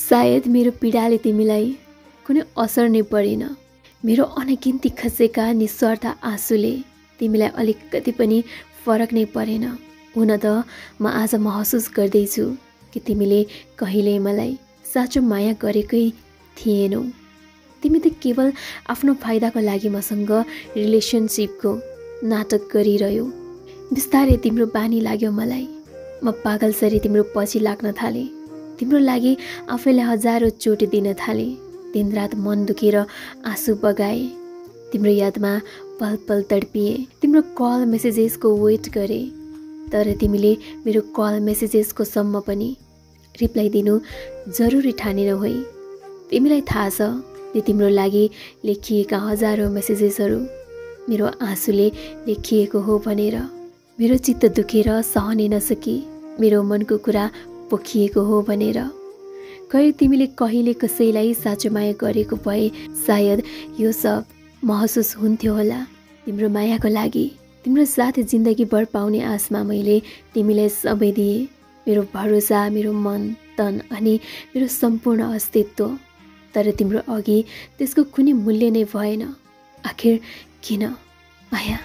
सायद मेरो पीडाले तिमीलाई कुनै असर नै परेन। मेरो अनगिन्ती खसेका निस्वार्थ आँसुले तिमीलाई अलिकति पनि फरक नै परेन। हुन त म आज महसुस गर्दैछु कि तिमीले कहिल्यै मलाई साँचो माया गरेकै थिएनौ। तिमी त केवल आफ्नो फाइदाको लागि मसँग रिलेसनसिपको नाटक गरिरह्यौ। बिस्तारै तिम्रो बानी लाग्यो मलाई। म पागलसरी तिम्रो पछि लाग्न थालेँ। तिम्रो लागि आफैलाई हजारौँ चोट दिन थालेँ। दिनरात मन दुखेर आँसु बगाए। तिम्रो यादमा पल पल तडपिए। तिम्रो कल मेसेजेसको वेट गरे। तर तिमीले मेरो कल मेसेजेसको सम्म पनि रिप्लाई दिनु जरुरी ठानेनौ है। तिमीलाई थाहा छ त्यो तिम्रो लागि लेखिएका हजारौँ मेसेजेसहरू मेरो आँसुले लेखिएको हो भनेर। मेरो चित्त दुखेर सहनै नसकी मेरो मनको कुरा पोखिएको हो भनेर। कहिले तिमीले कहिले कसैलाई साँचो माया गरेको भए सायद यो सब महसुस हुन्थ्यो होला। तिम्रो मायाको लागि तिम्रो साथ जिन्दगीभर पाउने आशमा मैले तिमीलाई सबै दिएँ। मेरो भरोसा, मेरो मन, तन अनि मेरो सम्पूर्ण अस्तित्व। तर तिम्रो अघि त्यसको कुनै मूल्य नै भएन। आखिर किन माया?